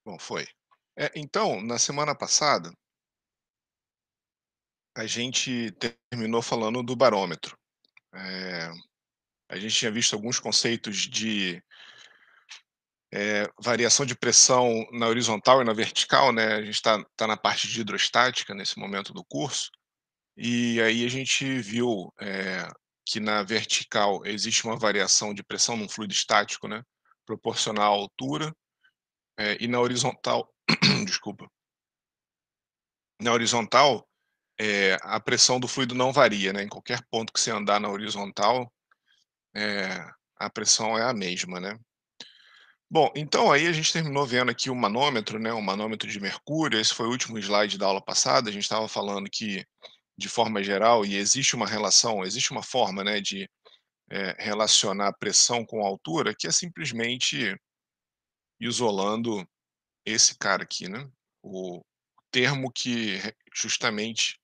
Bom, foi. Então, na semana passada, a gente terminou falando do barômetro. Eh, a gente tinha visto alguns conceitos de, variação de pressão na horizontal e na vertical, né, a gente está na parte de hidrostática nesse momento do curso, e aí a gente viu, que na vertical existe uma variação de pressão num fluido estático, né, proporcional à altura, e na horizontal desculpa. Na horizontal, a pressão do fluido não varia, né, em qualquer ponto que você andar na horizontal, eh, a pressão é a mesma, né. Bom, então aí a gente terminou vendo aqui o manômetro, né, o manômetro de mercúrio, esse foi o último slide da aula passada, a gente estava falando que, de forma geral, e existe uma relação, existe uma forma, né, de, relacionar a pressão com a altura, que é simplesmente isolando esse cara aqui, né, o termo que justamente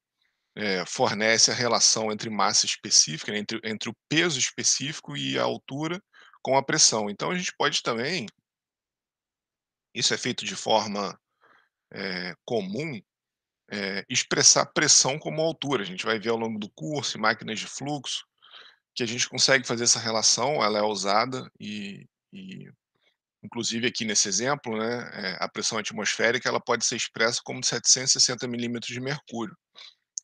fornece a relação entre massa específica, né, entre o peso específico e a altura com a pressão. Então a gente pode também, isso é feito de forma, comum, expressar pressão como altura. A gente vai ver ao longo do curso, em máquinas de fluxo, que a gente consegue fazer essa relação, ela é usada e inclusive aqui nesse exemplo, né, a pressão atmosférica ela pode ser expressa como 760 milímetros de mercúrio.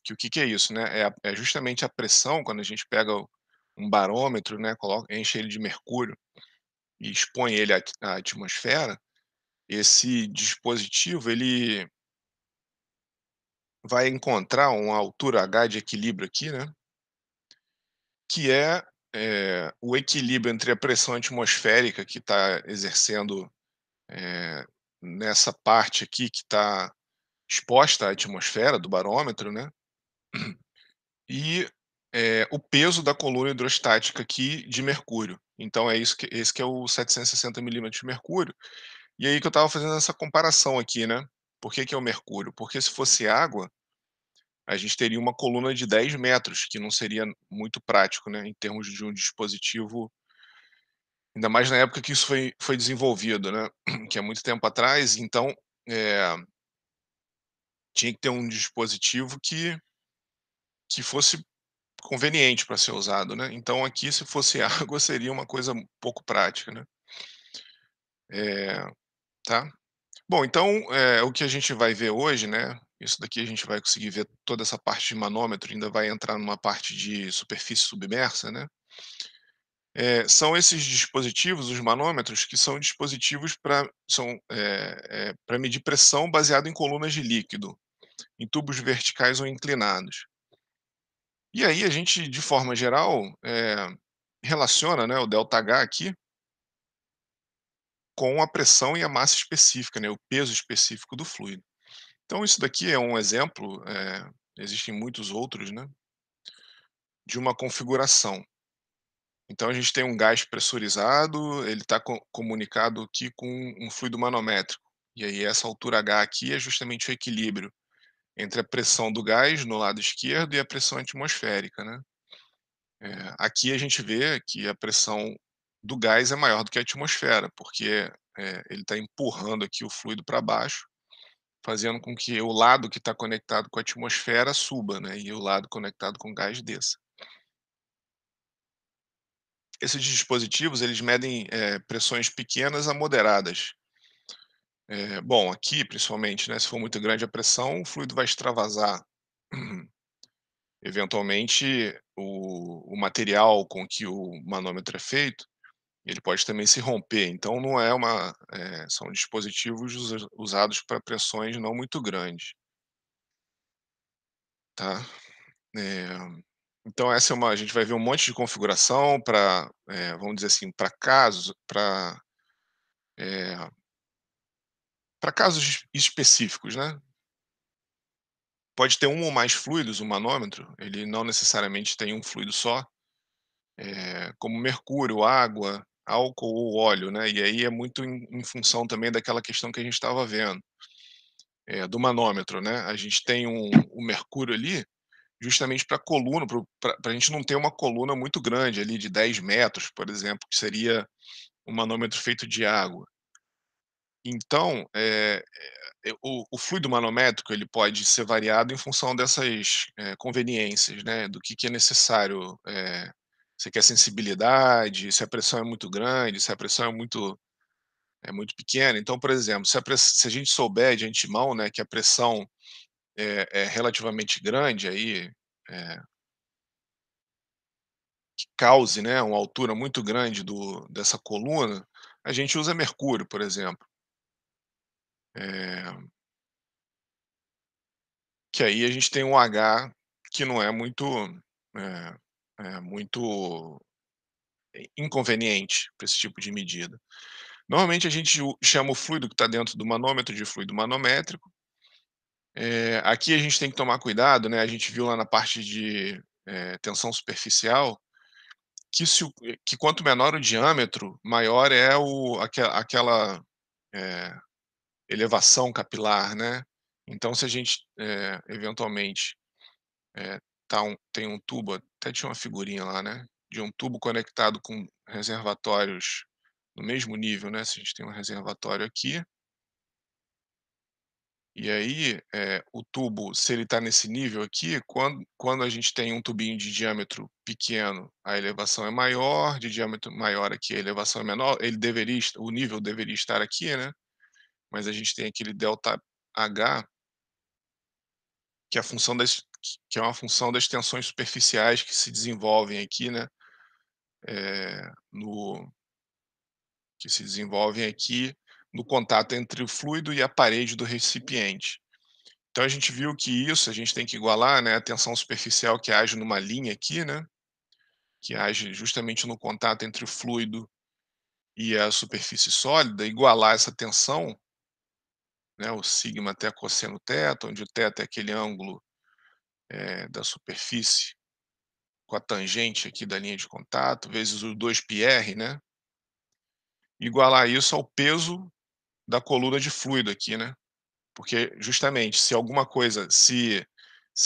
Que o que que é isso, né, é justamente a pressão quando a gente pega um barômetro, né, coloca enche ele de mercúrio e expõe ele à atmosfera, esse dispositivo ele vai encontrar uma altura H de equilíbrio aqui, né, que é, o equilíbrio entre a pressão atmosférica que está exercendo, eh, nessa parte aqui que está exposta à atmosfera do barômetro, né, e, o peso da coluna hidrostática aqui de mercúrio. Então é isso que esse que é o 760 milímetros de mercúrio. E aí que eu estava fazendo essa comparação aqui, né. Por que que é o mercúrio? Porque se fosse água, a gente teria uma coluna de 10 metros, que não seria muito prático, né, em termos de um dispositivo, ainda mais na época que isso foi desenvolvido, né, que é muito tempo atrás, então, eh, tinha que ter um dispositivo que fosse conveniente para ser usado, né. Então aqui se fosse água seria uma coisa pouco prática, né. Eh, tá. Bom, então, o que a gente vai ver hoje, né, isso daqui a gente vai conseguir ver toda essa parte de manômetro, ainda vai entrar numa parte de superfície submersa, né. São esses dispositivos, os manômetros, que são dispositivos para pra medir pressão baseado em colunas de líquido, em tubos verticais ou inclinados. E aí a gente, de forma geral, relaciona, né, o ΔH aqui com a pressão e a massa específica, né, o peso específico do fluido. Então isso daqui é um exemplo, existem muitos outros, né, de uma configuração. Então a gente tem um gás pressurizado, ele está comunicado aqui com um fluido manométrico. E aí essa altura H aqui é justamente o equilíbrio entre a pressão do gás no lado esquerdo e a pressão atmosférica, né. Aqui a gente vê que a pressão do gás é maior do que a atmosfera, porque, ele está empurrando aqui o fluido para baixo, fazendo com que o lado que está conectado com a atmosfera suba, né, e o lado conectado com o gás desça. Esses dispositivos eles medem, pressões pequenas a moderadas. Bom, aqui principalmente, né, se for muito grande a pressão, o fluido vai extravasar. Eventualmente, o material com que o manômetro é feito, ele pode também se romper, então não é são dispositivos usados para pressões não muito grandes, tá. Então essa é uma a gente vai ver um monte de configuração para, vamos dizer assim, para casos eh, casos específicos, né. Pode ter um ou mais fluidos, o manômetro, ele não necessariamente tem um fluido só, como mercúrio, água, álcool ou óleo, né, e aí é muito em função também daquela questão que a gente estava vendo, do manômetro, né. A gente tem o mercúrio ali, justamente para a coluna, para a gente não ter uma coluna muito grande ali de 10 metros, por exemplo, que seria um manômetro feito de água. Então, o fluido manométrico ele pode ser variado em função dessas, conveniências, né, do que é necessário, você quer sensibilidade, se a pressão é muito grande, se a pressão é muito pequena. Então, por exemplo, se a gente souber de antemão, né, que a pressão é relativamente grande, aí, eh, que cause, né, uma altura muito grande dessa coluna, a gente usa mercúrio, por exemplo. Eh, que aí a gente tem um H que não é muito, eh muito inconveniente para esse tipo de medida. Normalmente a gente chama o fluido que está dentro do manômetro de fluido manométrico. Aqui a gente tem que tomar cuidado, né, a gente viu lá na parte de, tensão superficial, que quanto menor o diâmetro, maior é aquela, eh, elevação capilar, né. Então se a gente, eventualmente, tem um tubo, até tinha uma figurinha lá, né, de um tubo conectado com reservatórios no mesmo nível, né, se a gente tem um reservatório aqui, e aí, o tubo, se ele está nesse nível aqui, quando a gente tem um tubinho de diâmetro pequeno, a elevação é maior, de diâmetro maior aqui, a elevação é menor, o nível deveria estar aqui, né, mas a gente tem aquele ΔH, que é a função das que é uma função das tensões superficiais que se desenvolvem aqui, né, no que se desenvolvem aqui no contato entre o fluido e a parede do recipiente. Então a gente viu que isso a gente tem que igualar, né, a tensão superficial que age numa linha aqui, né, que age justamente no contato entre o fluido e a superfície sólida, igualar essa tensão, né, o sigma até cosseno θ, onde o θ é aquele ângulo, da superfície com a tangente aqui da linha de contato, vezes o 2πr, né, igualar isso ao peso da coluna de fluido aqui, né. Porque justamente se alguma coisa se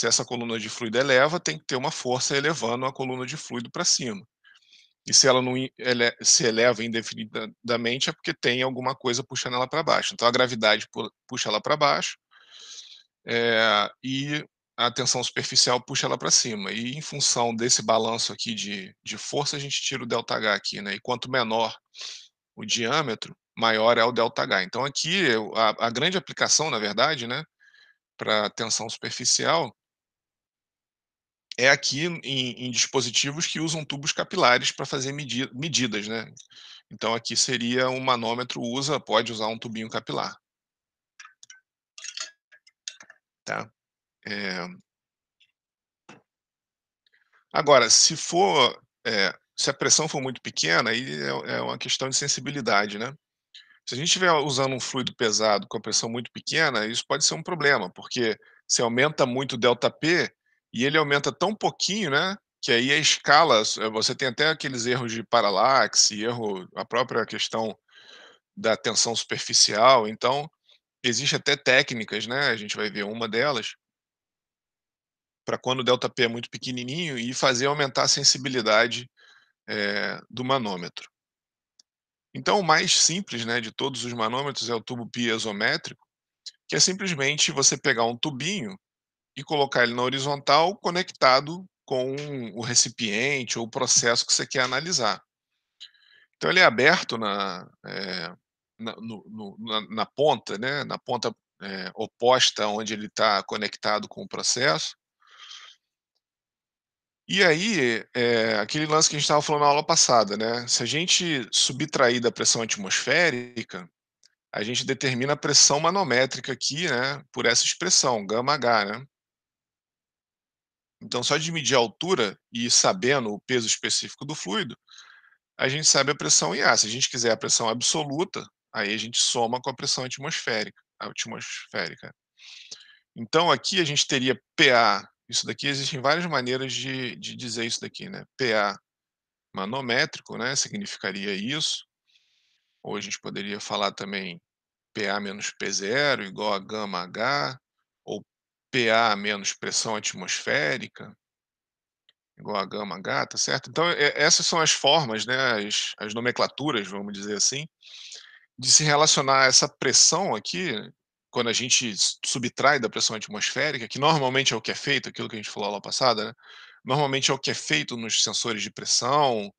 essa coluna de fluido eleva, tem que ter uma força elevando a coluna de fluido para cima. E se ela não se eleva indefinidamente, é porque tem alguma coisa puxando ela para baixo. Então a gravidade puxa ela para baixo, e a tensão superficial puxa ela para cima. E em função desse balanço aqui de força, a gente tira o ΔH aqui, né, e quanto menor o diâmetro, maior é o ΔH. Então aqui a grande aplicação, na verdade, né, para tensão superficial é aqui em dispositivos que usam tubos capilares para fazer medidas, né. Então aqui seria um manômetro pode usar um tubinho capilar, tá. Eh, agora se a pressão for muito pequena, aí é uma questão de sensibilidade, né. Se a gente estiver usando um fluido pesado com a pressão muito pequena, isso pode ser um problema, porque você aumenta muito o ΔP e ele aumenta tão pouquinho, né, que aí a escala, você tem até aqueles erros de paralaxe, a própria questão da tensão superficial. Então, existe até técnicas, né, a gente vai ver uma delas, para quando o ΔP é muito pequenininho e fazer aumentar a sensibilidade, do manômetro. Então o mais simples, né, de todos os manômetros é o tubo piezométrico, que é simplesmente você pegar um tubinho e colocar ele na horizontal conectado com o recipiente ou o processo que você quer analisar. Então ele é aberto na ponta, né, na ponta, oposta onde ele está conectado com o processo. E aí, aquele lance que a gente estava falando na aula passada, né, se a gente subtrair da pressão atmosférica, a gente determina a pressão manométrica aqui, né, por essa expressão, γH, né. Então só de medir a altura e sabendo o peso específico do fluido, a gente sabe a pressão em A. Se a gente quiser a pressão absoluta, aí a gente soma com a pressão atmosférica. Então aqui a gente teria PA, isso daqui existem várias maneiras de dizer isso daqui, né, PA manométrico, né, significaria isso, ou a gente poderia falar também PA menos P0 igual a γH, ou PA menos pressão atmosférica igual a γH, tá certo? Então essas são as formas, né, as nomenclaturas, vamos dizer assim, de se relacionar a essa pressão aqui, quando a gente subtrai da pressão atmosférica, que normalmente é o que é feito, aquilo que a gente falou aula passada, né, normalmente é o que é feito nos sensores de pressão,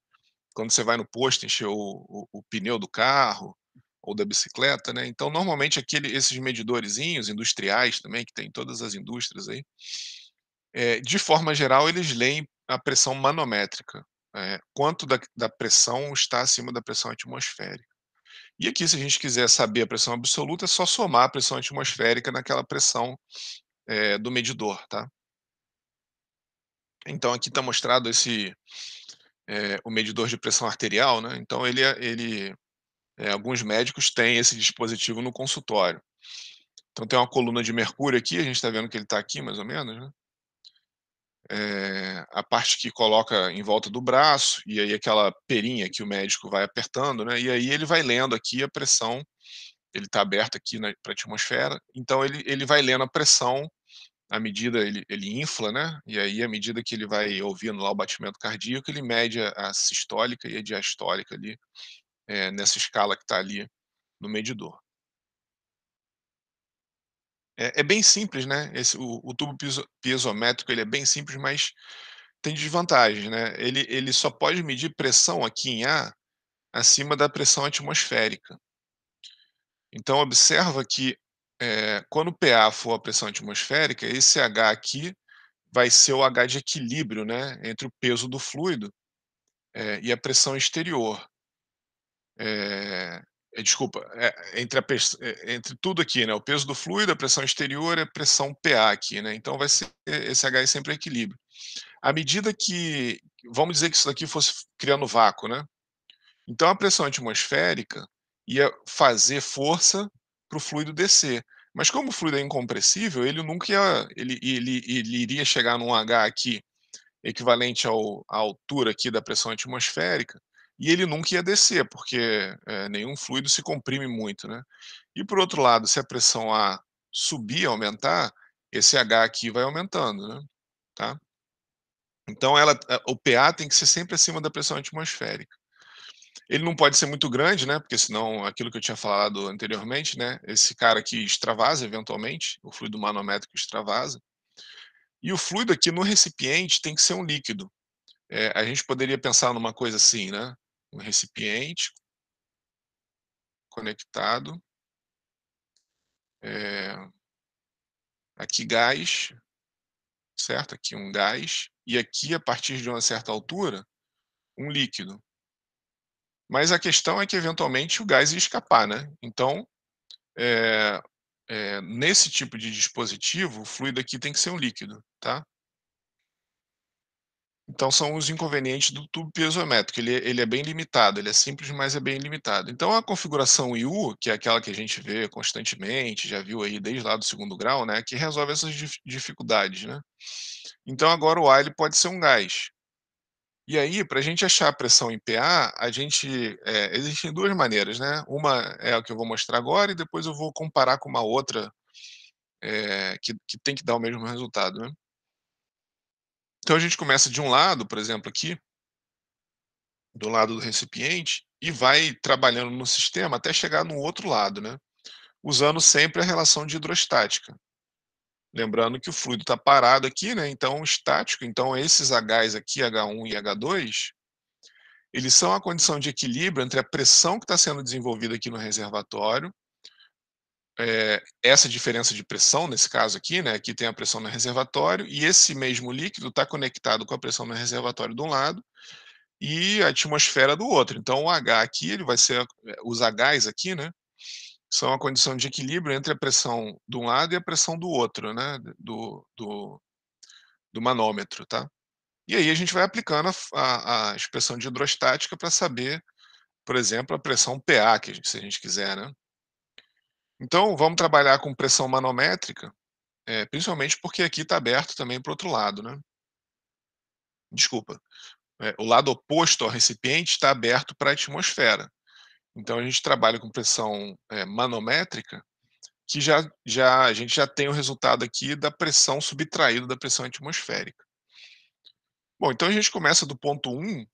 quando você vai no posto encher o pneu do carro ou da bicicleta, né, então normalmente esses medidorzinhos industriais também, que tem em todas as indústrias aí, de forma geral eles leem a pressão manométrica, quanto da pressão está acima da pressão atmosférica. E aqui, se a gente quiser saber a pressão absoluta, é só somar a pressão atmosférica naquela pressão, do medidor, tá. Então aqui está mostrado o medidor de pressão arterial, né, então alguns médicos têm esse dispositivo no consultório. Então tem uma coluna de mercúrio aqui, a gente está vendo que ele está aqui mais ou menos, né, a parte que coloca em volta do braço, e aí aquela perinha que o médico vai apertando, né, e aí ele vai lendo aqui a pressão. Ele está aberto aqui para a atmosfera, então ele vai lendo a pressão, à medida ele infla, né, e aí à medida que ele vai ouvindo lá o batimento cardíaco, ele mede a sistólica e a diastólica ali, nessa escala que está ali no medidor. É bem simples, né, o tubo piezométrico ele é bem simples, mas tem desvantagens, né, ele só pode medir pressão aqui em ar, acima da pressão atmosférica. Então observa que, quando o PA for a pressão atmosférica, esse H aqui vai ser o H de equilíbrio, né, entre o peso do fluido, e a pressão exterior. Eh, desculpa, entre tudo aqui, né, o peso do fluido, a pressão exterior e a pressão PA aqui, né, então vai ser esse H é sempre equilíbrio. À medida que vamos dizer que isso daqui fosse criando vácuo, né, então a pressão atmosférica ia fazer força para o fluido descer. Mas como o fluido é incompressível, ele nunca ia ele iria chegar num H aqui, equivalente à altura aqui da pressão atmosférica, e ele nunca ia descer, porque, nenhum fluido se comprime muito, né. E por outro lado, se a pressão A subir, aumentar, esse H aqui vai aumentando, né, tá. Então o PA tem que ser sempre acima da pressão atmosférica. Ele não pode ser muito grande, né, porque senão aquilo que eu tinha falado anteriormente, né, esse cara aqui extravasa eventualmente, o fluido manométrico extravasa. E o fluido aqui no recipiente tem que ser um líquido. A gente poderia pensar numa coisa assim, né, um recipiente conectado, eh, aqui gás, certo? Aqui um gás, e aqui a partir de uma certa altura, um líquido. Mas a questão é que eventualmente o gás ia escapar, né, então, eh nesse tipo de dispositivo, o fluido aqui tem que ser um líquido, tá. Então são os inconvenientes do tubo piezométrico, ele é bem limitado, ele é simples, mas é bem limitado. Então a configuração IU, que é aquela que a gente vê constantemente, já viu aí desde lá do segundo grau, né, que resolve essas dificuldades, né. Então agora o A ele pode ser um gás. E aí, para a gente achar a pressão em PA, existem 2 maneiras, né, uma é a que eu vou mostrar agora e depois eu vou comparar com uma outra, que tem que dar o mesmo resultado, né. Então a gente começa de um lado, por exemplo, aqui, do lado do recipiente, e vai trabalhando no sistema até chegar no outro lado, né? Usando sempre a relação de hidrostática. Lembrando que o fluido está parado aqui, né? Então, estático, então esses Hs aqui, H1 e H2, eles são a condição de equilíbrio entre a pressão que está sendo desenvolvida aqui no reservatório, essa diferença de pressão, nesse caso aqui, né? Aqui tem a pressão no reservatório, e esse mesmo líquido está conectado com a pressão no reservatório de um lado e a atmosfera do outro. Então o H aqui, ele vai ser os Hs aqui, né, são a condição de equilíbrio entre a pressão de um lado e a pressão do outro, né, do manômetro, tá. E aí a gente vai aplicando a expressão de hidrostática para saber, por exemplo, a pressão PA que se a gente quiser, né. Então vamos trabalhar com pressão manométrica, principalmente porque aqui está aberto também para o outro lado, né. Desculpa, o lado oposto ao recipiente está aberto para a atmosfera. Então a gente trabalha com pressão, manométrica, que a gente já tem o resultado aqui da pressão subtraída da pressão atmosférica. Bom, então a gente começa do ponto 1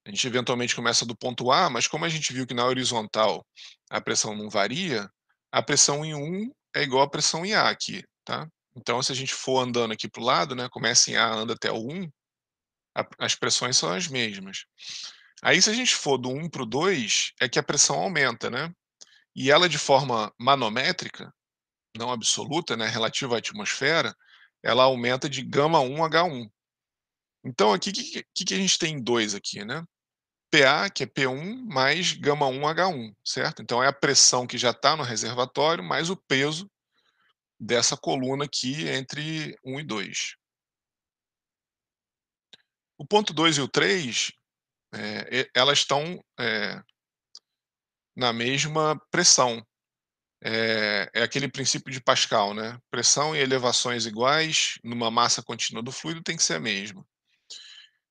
A gente eventualmente começa do ponto A, mas como a gente viu que na horizontal a pressão não varia, a pressão em um é igual à pressão em A aqui, tá. Então se a gente for andando aqui para o lado, né, começa em A, anda até o 1, as pressões são as mesmas. Aí se a gente for do 1 para o 2, é que a pressão aumenta, né, e ela de forma manométrica, não absoluta, né, relativa à atmosfera, ela aumenta de gama1 H1. Então aqui, que a gente tem em 2 aqui, né, PA, que é P1 mais gama1 H1, certo? Então é a pressão que já está no reservatório mais o peso dessa coluna aqui entre 1 e 2. O ponto 2 e o 3, elas estão na mesma pressão. É aquele princípio de Pascal, né? Pressão e elevações iguais numa massa contínua do fluido tem que ser a mesma.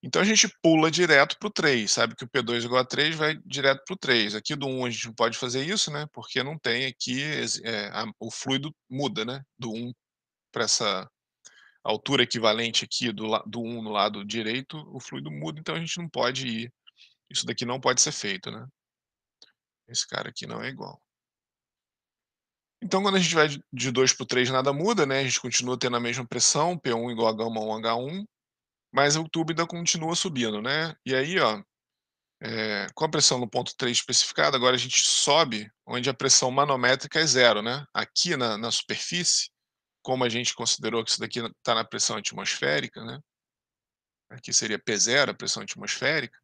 Então a gente pula direto para o 3, sabe que o P2 igual a 3 vai direto para o 3. Aqui do 1 a gente não pode fazer isso, né, porque não tem aqui o fluido muda, né, do 1 para essa altura equivalente aqui do 1 no lado direito, o fluido muda, então a gente não pode ir, isso daqui não pode ser feito, né. Esse cara aqui não é igual. Então quando a gente vai de 2 para o 3 nada muda, né, a gente continua tendo a mesma pressão, P1 igual a gama1 H1, mas o tubo ainda continua subindo, né. E aí, ó, com a pressão no ponto 3 especificada, agora a gente sobe onde a pressão manométrica é zero, né? Aqui na superfície, como a gente considerou que isso daqui está na pressão atmosférica, né? Aqui seria P0, a pressão atmosférica,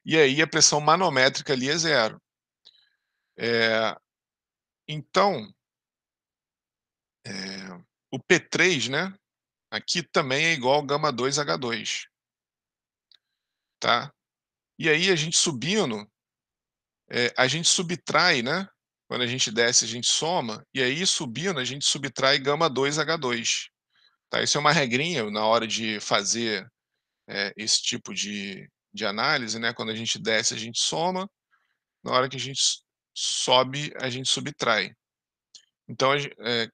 e aí a pressão manométrica ali é zero. É, então, o P3, né? Aqui também é igual ao gama 2 H2, tá? E aí a gente subindo, a gente subtrai, né, quando a gente desce, a gente soma, e aí subindo, a gente subtrai gama 2 H2, tá. Isso é uma regrinha na hora de fazer, esse tipo de análise, né, quando a gente desce, a gente soma, na hora que a gente sobe, a gente subtrai. Então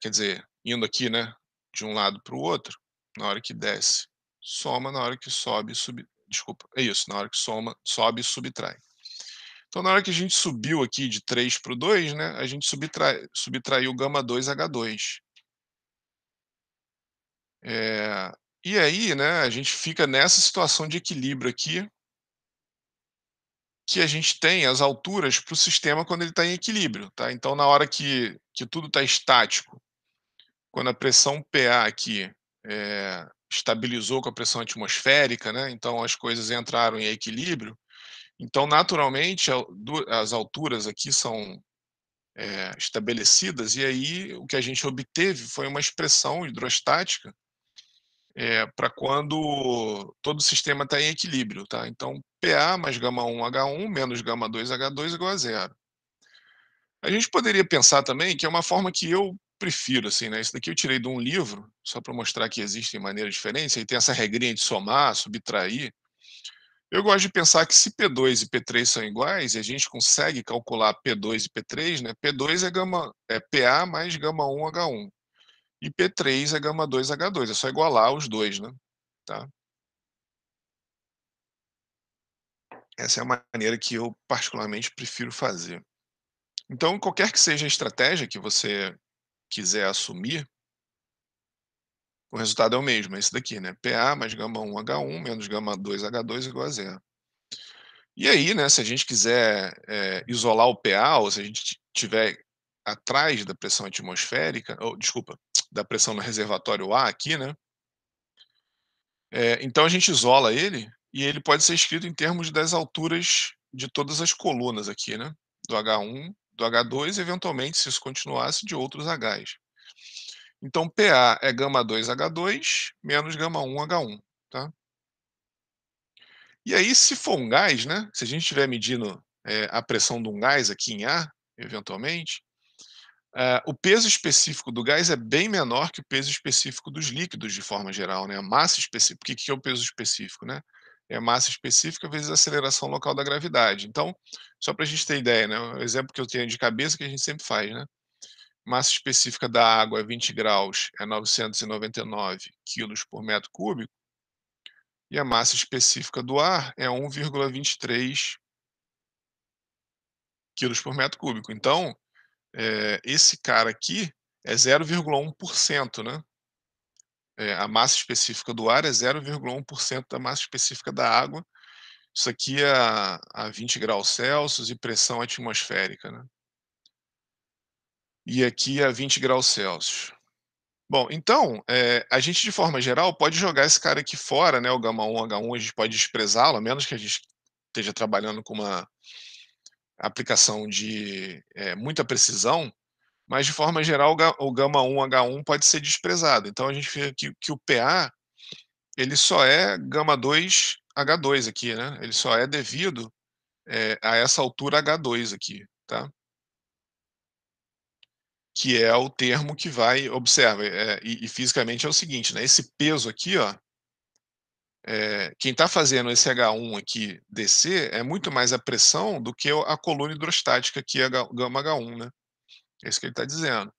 quer dizer, indo aqui, né, de um lado para o outro, na hora que desce, soma, na hora que sobe, desculpa, é isso, na hora que soma, sobe, subtrai. Então, na hora que a gente subiu aqui de 3 para o 2, né, a gente subtraiu gama 2 H2. Eh, e aí, né, a gente fica nessa situação de equilíbrio aqui, que a gente tem as alturas para o sistema quando ele está em equilíbrio, tá. Então, na hora que tudo está estático, quando a pressão PA aqui, estabilizou com a pressão atmosférica, né, então as coisas entraram em equilíbrio, então naturalmente as alturas aqui são estabelecidas, e aí o que a gente obteve foi uma expressão hidrostática para quando todo o sistema está em equilíbrio, tá? Então, PA mais gama1 H1 menos gama2 H2 igual a zero. A gente poderia pensar também que é uma forma que eu prefiro, assim, né? Isso daqui eu tirei de um livro, só para mostrar que existem maneiras diferentes, aí tem essa regrinha de somar, subtrair. Eu gosto de pensar que se P2 e P3 são iguais, e a gente consegue calcular P2 e P3, né? P2 é PA mais gama1 H1. E P3 é gama2 H2, é só igualar os dois, né? Tá? Essa é a maneira que eu particularmente prefiro fazer. Então, qualquer que seja a estratégia que você quiser assumir, o resultado é o mesmo, é esse daqui, né? PA mais gama1 H1 menos gama2 H2 igual a zero. E aí, né, se a gente quiser isolar o PA, ou se a gente tiver atrás da pressão atmosférica, ou desculpa, da pressão no reservatório A aqui, né? Então a gente isola ele e ele pode ser escrito em termos das alturas de todas as colunas aqui, né? Do H1, do H2 e eventualmente, se isso continuasse, de outros Hs. Então PA é gama2 H2 menos gama1 H1, tá? E aí, se for um gás, né, se a gente estiver medindo, a pressão de um gás aqui em A, eventualmente, o peso específico do gás é bem menor que o peso específico dos líquidos de forma geral, né, a massa específica, o que que é o peso específico, né? É a massa específica vezes a aceleração local da gravidade. Então, só para a gente ter ideia, né, o exemplo que eu tenho de cabeça que a gente sempre faz, né, massa específica da água é 20 graus, é 999 quilos por metro cúbico, e a massa específica do ar é 1,23 quilos por metro cúbico. Então, esse cara aqui é 0,1%, né. A massa específica do ar é 0,1% da massa específica da água. Isso aqui é a 20 graus Celsius e pressão atmosférica, né. E aqui é 20 graus Celsius. Bom, então, a gente de forma geral pode jogar esse cara aqui fora, né, o gama 1 H1, a gente pode desprezá-lo, a menos que a gente esteja trabalhando com uma aplicação de, muita precisão, mas de forma geral o gama 1 H1 pode ser desprezado. Então a gente vê que o PA, ele só é gama 2 H2 aqui, né, ele só é devido, a essa altura H2 aqui, tá. Que é o termo que vai observa, e fisicamente é o seguinte, né, esse peso aqui, ó, quem está fazendo esse H1 aqui descer é muito mais a pressão do que a coluna hidrostática aqui, gama H1, né. É isso que ele está dizendo.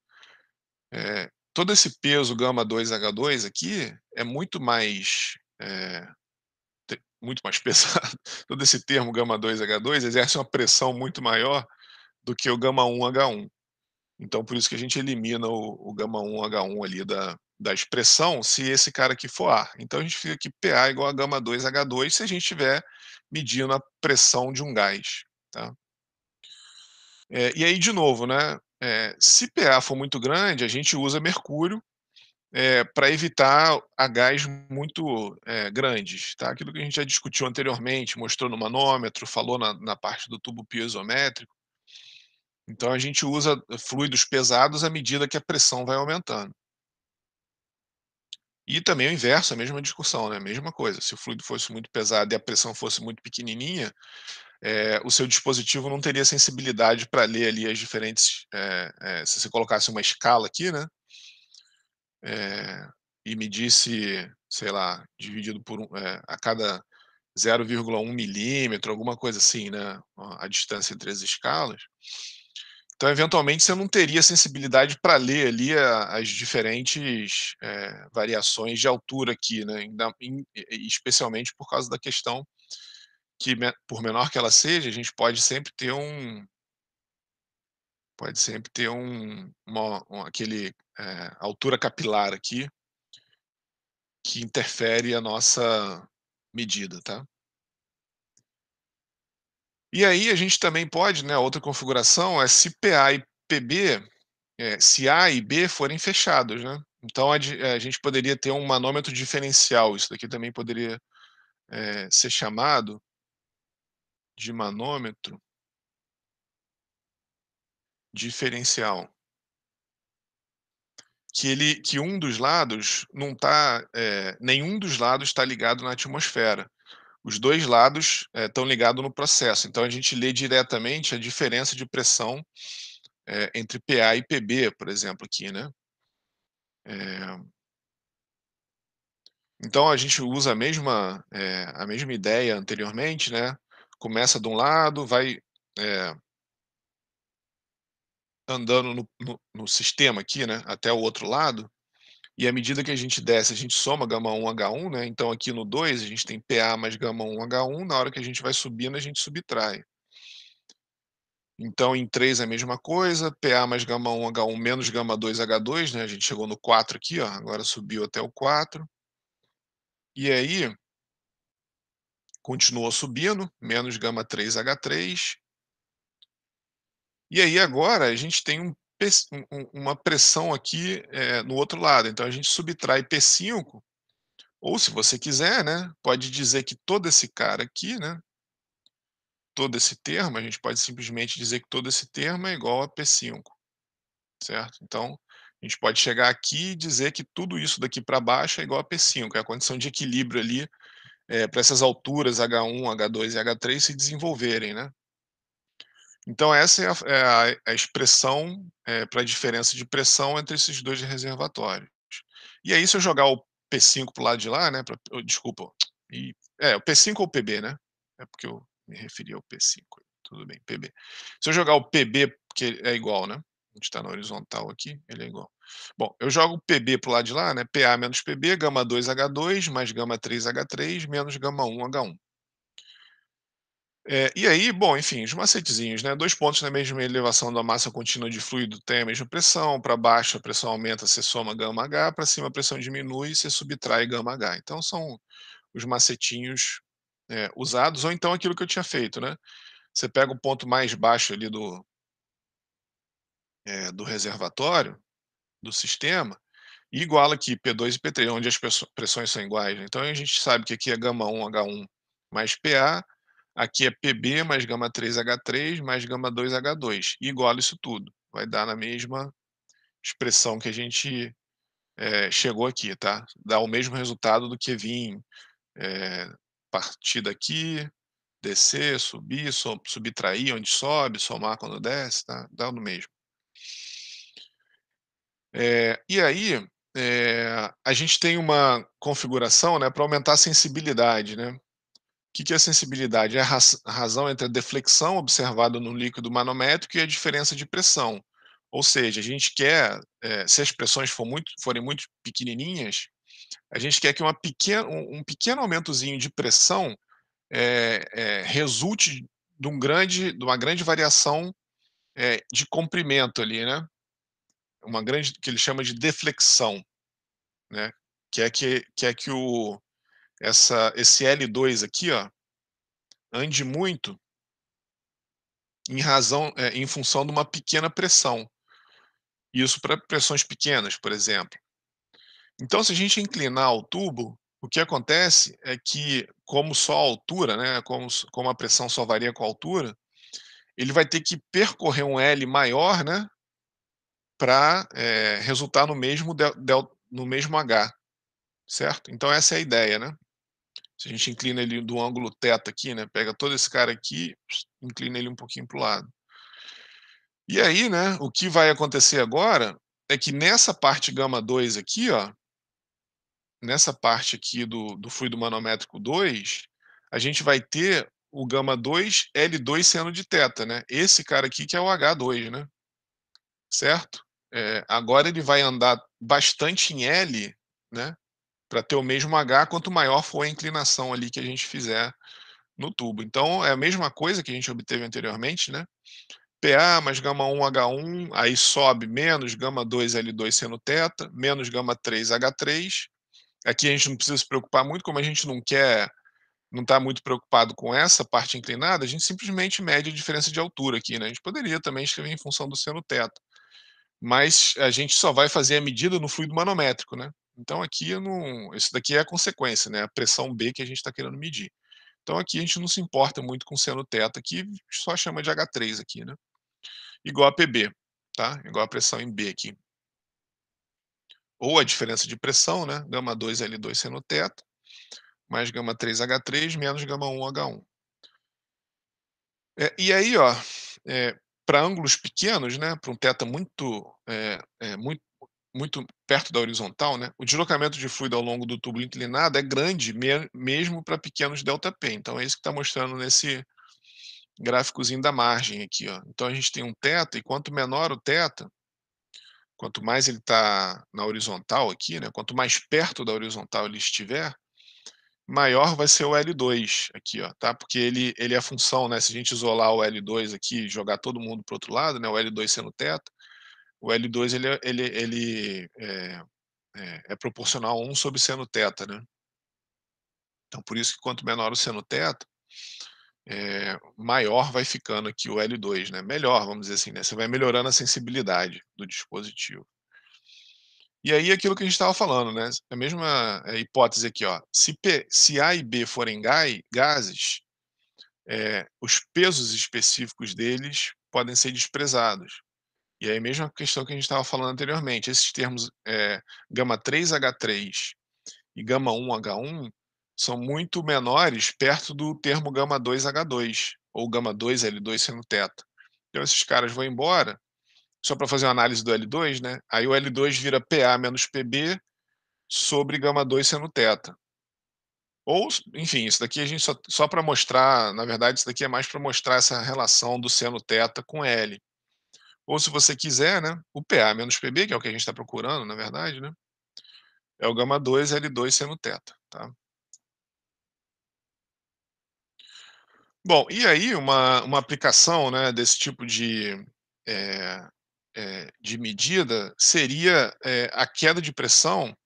Todo esse peso gama 2 H2 aqui é muito mais, muito mais pesado. Todo esse termo gama 2 H2 exerce uma pressão muito maior do que o gama 1 H1. Então por isso que a gente elimina o gama 1 H1 ali da expressão, se esse cara aqui for ar. Então a gente fica aqui PA igual a gama 2 H2 se a gente estiver medindo a pressão de um gás, tá. E aí de novo, né, se PA for muito grande, a gente usa mercúrio, para evitar Hs muito, grandes, tá. Aquilo que a gente já discutiu anteriormente, mostrou no manômetro, falou na parte do tubo piezométrico. Então a gente usa fluidos pesados à medida que a pressão vai aumentando. E também o inverso, a mesma discussão, né, a mesma coisa, se o fluido fosse muito pesado e a pressão fosse muito pequenininha, o seu dispositivo não teria sensibilidade para ler ali as diferentes, se você colocasse uma escala aqui, né, eh, e medisse, sei lá, dividido por a cada 0,1 milímetro, alguma coisa assim, né, a distância entre as escalas. Então, eventualmente, você não teria sensibilidade para ler ali as diferentes, variações de altura aqui, né, especialmente por causa da questão que por menor que ela seja, a gente pode sempre ter aquele, altura capilar aqui, que interfere a nossa medida, tá. E aí a gente também pode, né, outra configuração é se PA e PB, se A e B forem fechados, né. Então a gente poderia ter um manômetro diferencial, isso daqui também poderia, ser chamado de manômetro diferencial. Que um dos lados não está, nenhum dos lados está ligado na atmosfera. Os 2 lados, estão ligados no processo, então a gente lê diretamente a diferença de pressão, entre PA e PB, por exemplo, aqui, né. Eh, então a gente usa a mesma ideia anteriormente, né, começa de um lado, vai, eh, andando no sistema aqui, né, até o outro lado, e à medida que a gente desce, a gente soma gama 1 H1, né, então aqui no 2 a gente tem PA mais gama 1 H1, na hora que a gente vai subindo, a gente subtrai. Então em 3 é a mesma coisa, PA mais gama 1 H1 menos gama 2 H2, né, a gente chegou no 4 aqui, ó, agora subiu até o 4. E aí, continuou subindo, menos gama 3 H3. E aí agora a gente tem uma pressão aqui, no outro lado, então a gente subtrai P5, ou se você quiser, né, pode dizer que todo esse cara aqui, né, todo esse termo, a gente pode simplesmente dizer que todo esse termo é igual a P5, certo? Então, a gente pode chegar aqui e dizer que tudo isso daqui para baixo é igual a P5, é a condição de equilíbrio ali, para essas alturas H1, H2 e H3 se desenvolverem, né. Então essa é a expressão, para a diferença de pressão entre esses 2 reservatórios. E aí se eu jogar o P5 para o lado de lá, né, desculpa, o P5 ou PB, né, é porque eu me referi ao P5, tudo bem, PB. Se eu jogar o PB, porque é igual, né, a gente está na horizontal aqui, ele é igual. Bom, eu jogo PB para o lado de lá, né, PA menos PB, gama 2 H2 mais gama 3 H3 menos gama 1 H1. E aí, bom, enfim, os macetezinhos, né, 2 pontos na mesma elevação da massa contínua de fluido têm a mesma pressão, para baixo a pressão aumenta, você soma gama H, para cima a pressão diminui, você subtrai gama H. Então são os macetinhos, usados, ou então aquilo que eu tinha feito, né, você pega o ponto mais baixo ali do reservatório, do sistema, e iguala aqui P2 e P3, onde as pressões são iguais, né. Então a gente sabe que aqui é gama 1 H1 mais PA, aqui é PB mais gama 3 H3 mais gama 2 H2, e iguala isso tudo. Vai dar na mesma expressão que a gente, chegou aqui, tá. Dá o mesmo resultado do que vir, eh, partir daqui, descer, subir, subtrair onde sobe, somar quando desce, tá, dá no mesmo. E aí, a gente tem uma configuração, né, para aumentar a sensibilidade, né. O que que é a sensibilidade? É a razão entre a deflexão observada no líquido manométrico e a diferença de pressão. Ou seja, a gente quer, se as pressões forem muito pequenininhas, a gente quer que um pequeno aumentozinho de pressão, resulte de uma grande variação, de comprimento ali, né, uma grande que ele chama de deflexão, né, que esse L2 aqui, ó, ande muito em função de uma pequena pressão, isso para pressões pequenas, por exemplo. Então, se a gente inclinar o tubo, o que acontece é que, como só a altura, né, como a pressão só varia com a altura, ele vai ter que percorrer um L maior, né, para resultar no mesmo H, certo? Então essa é a ideia, né? Se a gente inclina ele do ângulo θ aqui, né, pega todo esse cara aqui, inclina ele um pouquinho para o lado. E aí, né, o que vai acontecer agora é que nessa parte gama 2 aqui, ó, nessa parte aqui do fluido manométrico 2, a gente vai ter o gama 2 L2 seno de θ, né? Esse cara aqui que é o H2, né? Certo? Agora ele vai andar bastante em L, né? Para ter o mesmo H, quanto maior for a inclinação ali que a gente fizer no tubo. Então é a mesma coisa que a gente obteve anteriormente, né? PA mais gama 1 H1, aí sobe menos gama 2 L2 seno θ, menos gama 3 H3. Aqui a gente não precisa se preocupar muito, como a gente não está muito preocupado com essa parte inclinada, a gente simplesmente mede a diferença de altura aqui, né? A gente poderia também escrever em função do seno θ, mas a gente só vai fazer a medida no fluido manométrico, né? Então aqui eu não, isso daqui é a consequência, né? A pressão B que a gente está querendo medir. Então aqui a gente não se importa muito com seno θ, aqui só chama de H3 aqui, né? Igual a PB, tá? Igual a pressão em B aqui. Ou a diferença de pressão, né? Gama 2 L2 seno θ, mais gama 3 H3 menos gama 1 H1. E aí, ó, para ângulos pequenos, né? Para um θ muito perto da horizontal, né? O deslocamento de fluido ao longo do tubo inclinado é grande, mesmo para pequenos ΔP. Então é isso que está mostrando nesse gráficozinho da margem aqui, ó. Então a gente tem um θ, e quanto menor o θ, quanto mais ele está na horizontal aqui, né, quanto mais perto da horizontal ele estiver, maior vai ser o L2 aqui, ó, tá? Porque ele é a função, né, se a gente isolar o L2 aqui e jogar todo mundo para o outro lado, né, o L2 sendo θ, o L2 é proporcional a 1 sobre seno θ, né? Então por isso que quanto menor o seno θ, maior vai ficando aqui o L2, né? Melhor, vamos dizer assim, né? Você vai melhorando a sensibilidade do dispositivo. E aí aquilo que a gente estava falando, né? A mesma hipótese aqui, ó. Se A e B forem gases, os pesos específicos deles podem ser desprezados. E aí, a mesma questão que a gente estava falando anteriormente, esses termos gama 3H3 e gama 1H1 são muito menores perto do termo gama 2H2 ou gama 2L2 seno θ. Então esses caras vão embora, só para fazer uma análise do L2, né? Aí o L2 vira PA menos PB sobre gama 2 seno θ. Ou, enfim, isso daqui a gente só para mostrar, na verdade, isso daqui é mais para mostrar essa relação do seno θ com L. ou se você quiser, né, o PA menos PB, que é o que a gente está procurando, na verdade, né, é o gama 2 L2 seno teta, tá. Bom, e aí uma aplicação, né, desse tipo eh de medida seria, a queda de pressão,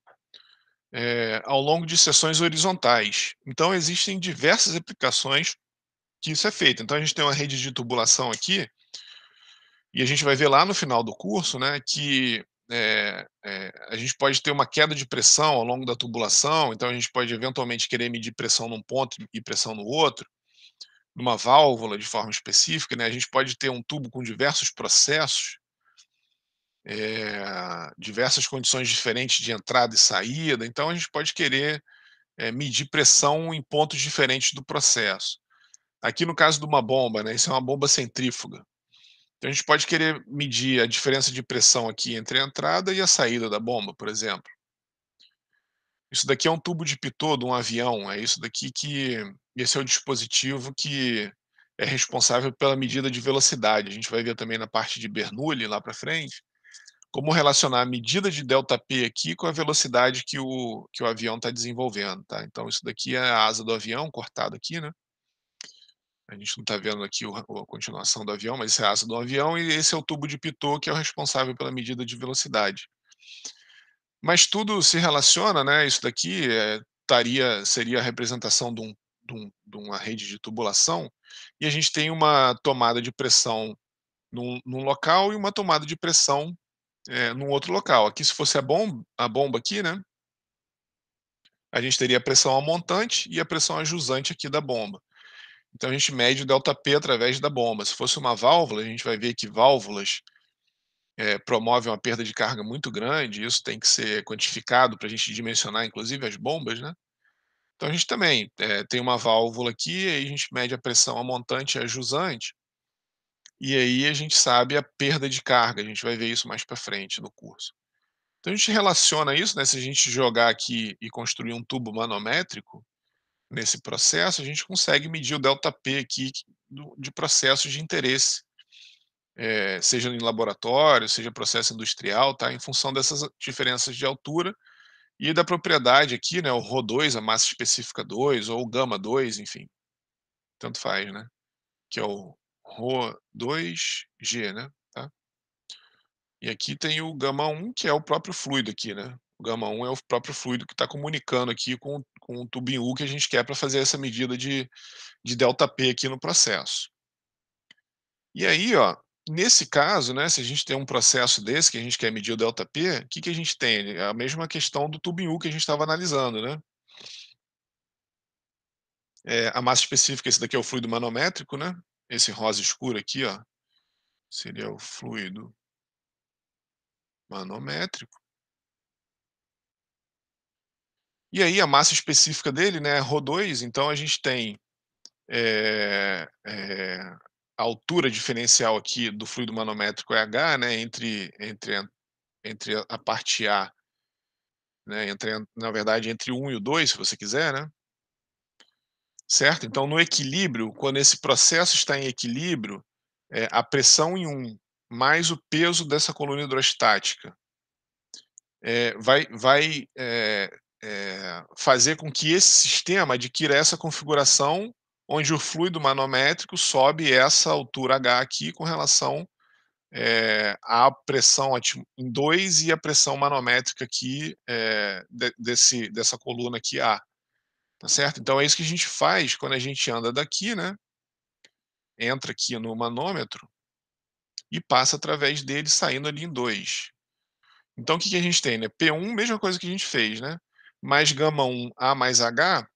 ao longo de seções horizontais. Então existem diversas aplicações que isso é feito. Então a gente tem uma rede de tubulação aqui, e a gente vai ver lá no final do curso, né, que, a gente pode ter uma queda de pressão ao longo da tubulação, então a gente pode eventualmente querer medir pressão num ponto e pressão no outro, numa válvula de forma específica, né, a gente pode ter um tubo com diversos processos, diversas condições diferentes de entrada e saída, então a gente pode querer, medir pressão em pontos diferentes do processo. Aqui no caso de uma bomba, né, isso é uma bomba centrífuga. Então a gente pode querer medir a diferença de pressão aqui entre a entrada e a saída da bomba, por exemplo. Isso daqui é um tubo de pitot de um avião, é isso daqui que esse é o dispositivo que é responsável pela medida de velocidade. A gente vai ver também na parte de Bernoulli lá para frente, como relacionar a medida de ΔP aqui com a velocidade que o avião está desenvolvendo, tá. Então isso daqui é a asa do avião cortada aqui, né. A gente não está vendo aqui a continuação do avião, mas isso é a asa do avião e esse é o tubo de Pitot que é o responsável pela medida de velocidade. Mas tudo se relaciona, né, isso daqui, seria a representação de uma rede de tubulação, e a gente tem uma tomada de pressão num local e uma tomada de pressão, num outro local. Aqui se fosse a bomba aqui, né, a gente teria a pressão a montante e a pressão a jusante aqui da bomba. Então a gente mede o ΔP através da bomba. Se fosse uma válvula, a gente vai ver que válvulas, promovem uma perda de carga muito grande, isso tem que ser quantificado para a gente dimensionar inclusive as bombas, né. Então a gente também, tem uma válvula aqui, aí a gente mede a pressão a montante e a jusante, e aí a gente sabe a perda de carga, a gente vai ver isso mais para frente no curso. Então a gente relaciona isso, né, se a gente jogar aqui e construir um tubo manométrico, nesse processo, a gente consegue medir o ΔP aqui de processos de interesse, seja em laboratório, seja processo industrial, tá, em função dessas diferenças de altura e da propriedade aqui, né, o Rho2, a massa específica 2 ou o gama 2, enfim, tanto faz, né, que é o Rho2G, né, tá. E aqui tem o gama 1, que é o próprio fluido aqui, né. O gama 1 é o próprio fluido que está comunicando aqui com o tubinho U que a gente quer para fazer essa medida de ΔP aqui no processo. E aí, ó, nesse caso, né, se a gente tem um processo desse que a gente quer medir o ΔP, o que que a gente tem? É a mesma questão do tubo em U que a gente estava analisando, né. A massa específica, esse daqui é o fluido manométrico, né, esse rosa escuro aqui, ó, seria o fluido manométrico. E aí a massa específica dele, né, é Rho2, então a gente tem, a altura diferencial aqui do fluido manométrico é H, né, entre a parte A, né, na verdade, entre o 1 e o 2, se você quiser, né, certo? Então, no equilíbrio, quando esse processo está em equilíbrio, a pressão em um mais o peso dessa coluna hidrostática, fazer com que esse sistema adquira essa configuração, onde o fluido manométrico sobe essa altura H aqui com relação, à pressão em 2 e a pressão manométrica aqui, dessa coluna aqui A. Tá certo? Então é isso que a gente faz quando a gente anda daqui, né, entra aqui no manômetro e passa através dele saindo ali em 2. Então o que que a gente tem, né, P1, mesma coisa que a gente fez, né, mais gama 1 A mais H,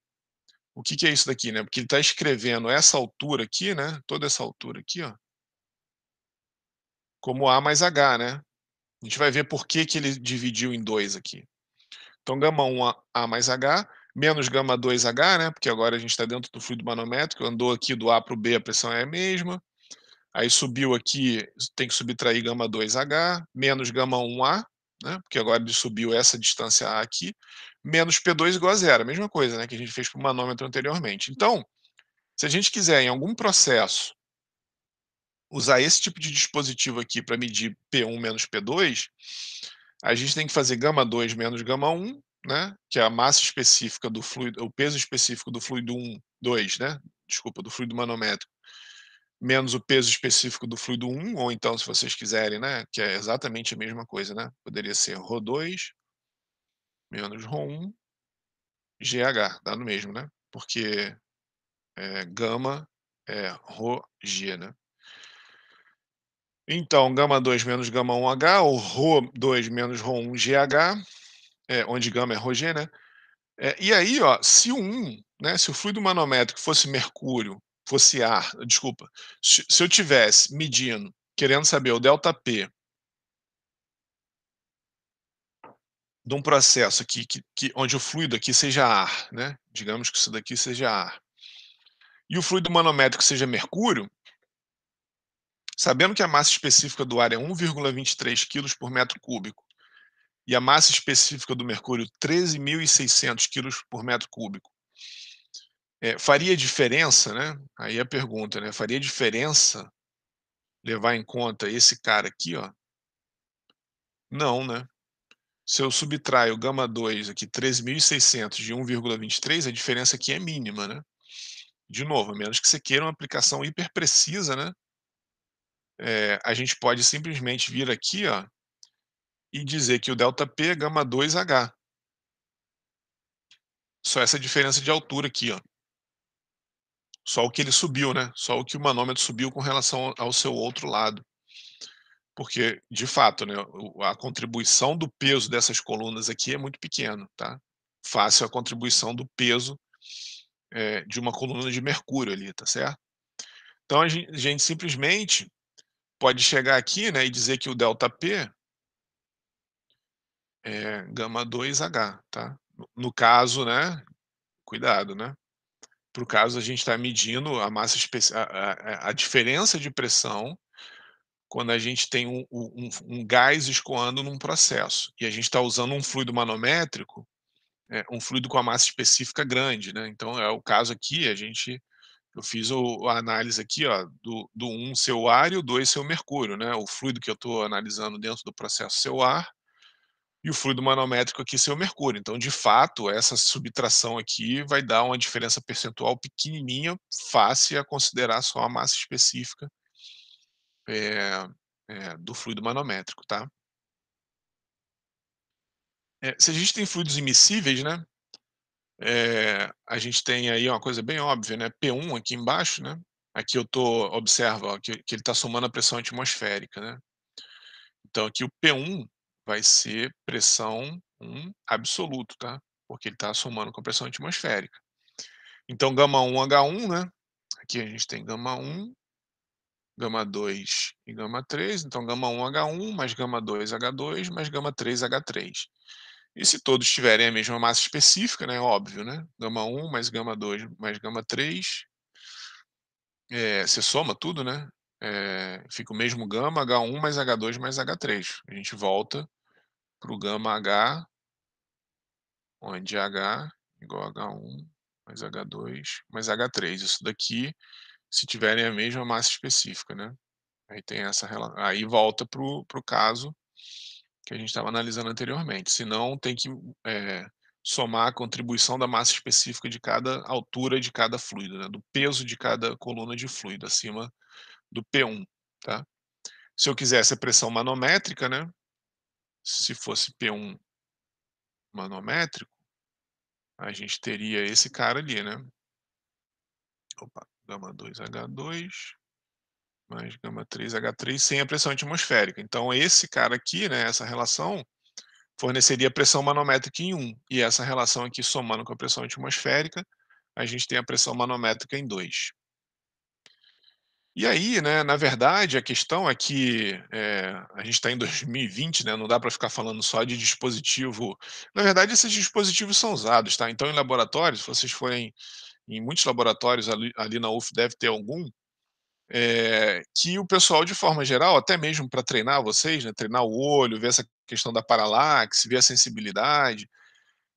o que que é isso daqui, né, porque ele está escrevendo essa altura aqui, né, toda essa altura aqui, ó, como A mais H, né. A gente vai ver por que que ele dividiu em 2 aqui. Então gama 1 A mais H, menos gama 2 H, né, porque agora a gente está dentro do fluido manométrico, andou aqui do A para o B, a pressão é a mesma. Aí subiu aqui, tem que subtrair gama 2H, menos gama 1A, né, porque agora ele subiu essa distância A aqui, menos P2 igual a zero, a mesma coisa, né, que a gente fez para o manômetro anteriormente. Então, se a gente quiser em algum processo usar esse tipo de dispositivo aqui para medir P1 menos P2, a gente tem que fazer γ2 menos γ1, né, que é a massa específica do fluido, o peso específico do fluido 1, 2, né, desculpa, do fluido manométrico, menos o peso específico do fluido 1, ou então, se vocês quiserem, né, que é exatamente a mesma coisa, né, poderia ser ρ2 menos ρ1 GH, dá no mesmo, né, porque gama é ρg, né. Então, γ2 menos γ1H, ou ρ2 menos ρ1GH, onde gama é ρg, né. E aí, ó, se o 1, né, se o fluido manométrico fosse mercúrio, fosse ar, desculpa, se eu tivesse medindo, querendo saber o ΔP de um processo aqui onde o fluido aqui seja ar, né, digamos que isso daqui seja ar, e o fluido manométrico seja mercúrio, sabendo que a massa específica do ar é 1,23 quilos por metro cúbico e a massa específica do mercúrio 13.600 quilos por metro cúbico, faria diferença, né? Aí a pergunta, né? Faria diferença levar em conta esse cara aqui, ó? Não, né? Se eu subtraio o γ2 aqui, 13.600 de 1,23, a diferença aqui é mínima, né? De novo, a menos que você queira uma aplicação hiper precisa, né? A gente pode simplesmente vir aqui, ó, e dizer que o ΔP é γ2H. Só essa diferença de altura aqui, ó. Só o que ele subiu, né? Só o que o manômetro subiu com relação ao seu outro lado. Porque, de fato, né, a contribuição do peso dessas colunas aqui é muito pequeno, tá? Fácil a contribuição do peso de uma coluna de mercúrio ali, tá certo? Então a gente simplesmente pode chegar aqui, né, e dizer que o ΔP é γ2H, tá? No caso, né, cuidado, né? Para o caso, a gente está medindo a massa a diferença de pressão quando a gente tem um gás escoando num processo. E a gente está usando um fluido manométrico, um fluido com a massa específica grande, né? Então, é o caso aqui, eu fiz a análise aqui, ó, do 1 ser o ar e o 2 ser o mercúrio, né? O fluido que eu estou analisando dentro do processo ser o ar e o fluido manométrico aqui ser o mercúrio. Então, de fato, essa subtração aqui vai dar uma diferença percentual pequenininha, face a considerar só a massa específica eh do fluido manométrico, tá. Se a gente tem fluidos immiscíveis, né, a gente tem aí uma coisa bem óbvia, né, P1 aqui embaixo, né, aqui eu tô observa, ó, que ele está somando a pressão atmosférica, né. Então aqui o P1 vai ser pressão 1 absoluto, tá, porque ele está somando com a pressão atmosférica. Então γ1H1, né, aqui a gente tem γ1, γ2 e γ3, então γ1H1 mais γ2H2 mais γ3H3. E se todos tiverem a mesma massa específica, né, óbvio, né, γ1 mais γ2 mais γ3, você soma tudo, né, fica o mesmo gama, H1 mais H2 mais H3. A gente volta para o gama H, onde H igual a H1 mais H2 mais H3. Isso daqui, se tiverem a mesma massa específica, né. Aí tem essa relação. Aí volta para o caso que a gente estava analisando anteriormente, senão tem que somar a contribuição da massa específica de cada altura de cada fluido, né, do peso de cada coluna de fluido acima do P1, tá. Se eu quisesse a pressão manométrica, né, se fosse P1 manométrico, a gente teria esse cara ali, né. Opa, γ2H2 mais γ3H3 sem a pressão atmosférica. Então esse cara aqui, né, essa relação forneceria pressão manométrica em 1, e essa relação aqui somando com a pressão atmosférica, a gente tem a pressão manométrica em 2. E aí, né, na verdade, a questão é que, a gente está em 2020, né, não dá para ficar falando só de dispositivo. Na verdade, esses dispositivos são usados, tá. Então em laboratórios, se vocês forem em muitos laboratórios ali na UF deve ter algum, que o pessoal de forma geral, até mesmo para treinar vocês, né, treinar o olho, ver essa questão da paralaxe, ver a sensibilidade,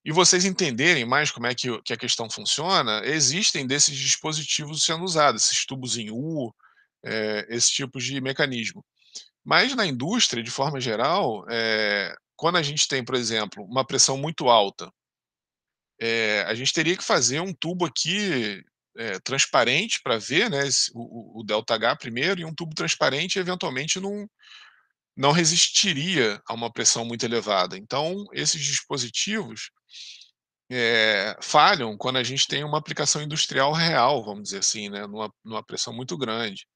e vocês entenderem mais como é que a questão funciona, existem desses dispositivos sendo usados, esses tubos em U, esse tipo de mecanismo. Mas na indústria, de forma geral, quando a gente tem, por exemplo, uma pressão muito alta, a gente teria que fazer um tubo aqui, transparente para ver, né, o ΔH primeiro, e um tubo transparente eventualmente não resistiria a uma pressão muito elevada. Então, esses dispositivos, falham quando a gente tem uma aplicação industrial real, vamos dizer assim, né, numa pressão muito grande.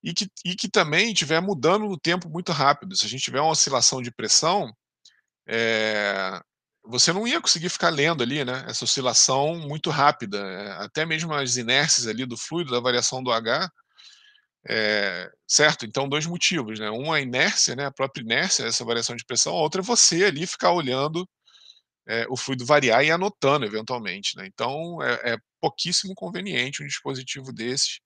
E que também estiver mudando no tempo muito rápido. Se a gente tiver uma oscilação de pressão, eh, você não ia conseguir ficar lendo ali, né, essa oscilação muito rápida, até mesmo as inércias ali do fluido, da variação do H, certo? Então 2 motivos, né, um a inércia, né, a própria inércia, essa variação de pressão, a outra é você ali ficar olhando, o fluido variar e anotando eventualmente, né. Então é pouquíssimo conveniente um dispositivo desses,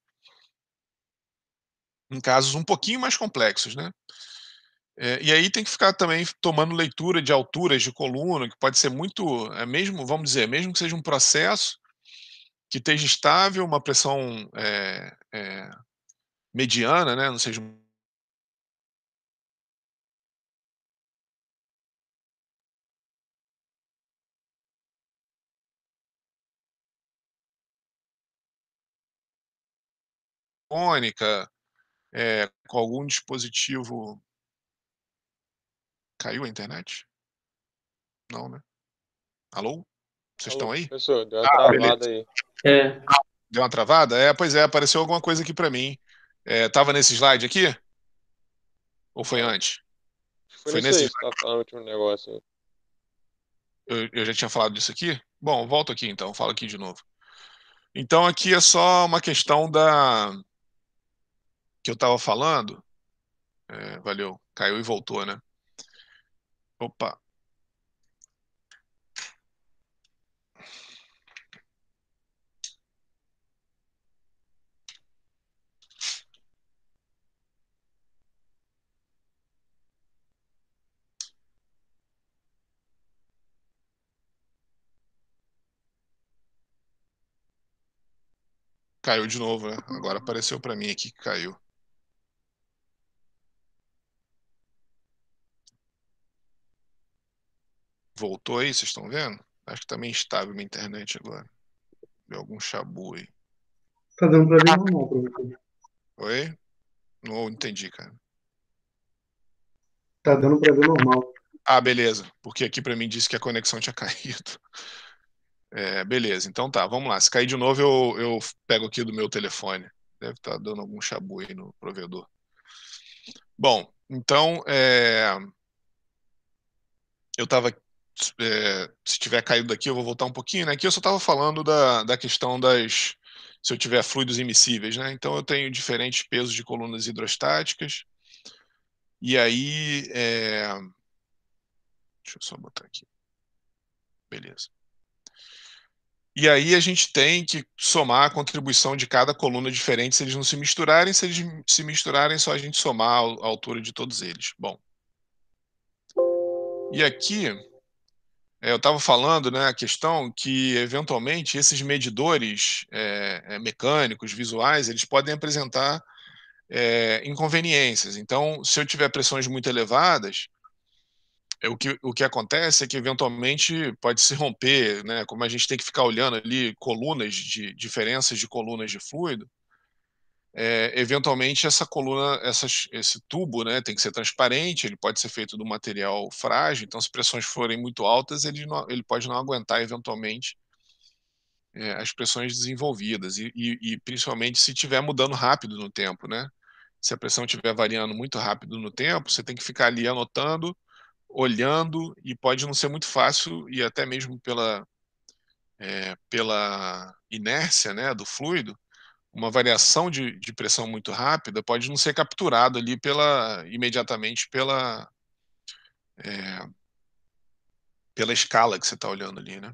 em casos um pouquinho mais complexos, né. E aí tem que ficar também tomando leitura de alturas de coluna, que pode ser muito, mesmo, vamos dizer, mesmo que seja um processo que esteja estável, uma pressão, mediana, né, não seja cônica, com algum dispositivo. Caiu a internet? Não, né? Alô? Vocês estão Alô, aí? professor, deu uma Ah, beleza. travada aí. É, Deu uma travada? Pois é, apareceu alguma coisa aqui para mim. Estava nesse slide aqui? Ou foi Não, antes? acho que foi Foi nisso aí nesse que você tava falando, o último negócio aí. eu já tinha falado disso aqui? Bom, volto aqui então, falo aqui de novo. Então aqui é só uma questão da que eu estava falando. Valeu, caiu e voltou, né? Opa, caiu de novo, né? Agora apareceu para mim aqui que caiu. Voltou aí, vocês estão vendo? Acho que tá meio instável minha internet agora. Deu algum chabu aí. tá dando pra ver normal, professor. Oi? Não entendi, cara. Tá dando pra ver normal. Ah, beleza. Porque aqui para mim disse que a conexão tinha caído. Beleza, então tá, vamos lá. Se cair de novo, eu pego aqui do meu telefone. Deve estar dando algum chabu aí no provedor. Bom, então, eu estava. Se tiver caído daqui, eu vou voltar um pouquinho, né? Aqui eu só estava falando da questão das. Se eu tiver fluidos immiscíveis, né? Então eu tenho diferentes pesos de colunas hidrostáticas. E aí. Deixa eu só botar aqui. Beleza. E aí a gente tem que somar a contribuição de cada coluna diferente se eles não se misturarem. Se eles se misturarem, só a gente somar a altura de todos eles. Bom, e aqui eu estava falando, né, a questão que eventualmente esses medidores mecânicos, visuais, eles podem apresentar inconveniências. Então, se eu tiver pressões muito elevadas, o que acontece é que eventualmente pode se romper, né? Como a gente tem que ficar olhando ali colunas de diferenças de colunas de fluido, eventualmente essa coluna, esse tubo, né, tem que ser transparente, ele pode ser feito de um material frágil, então se pressões forem muito altas, ele pode não aguentar eventualmente as pressões desenvolvidas, e principalmente se estiver mudando rápido no tempo, né? Se a pressão estiver variando muito rápido no tempo, você tem que ficar ali anotando, olhando, e pode não ser muito fácil, e até mesmo pela inércia, né, do fluido, uma variação de pressão muito rápida pode não ser capturado ali imediatamente é, pela escala que você está olhando ali, né?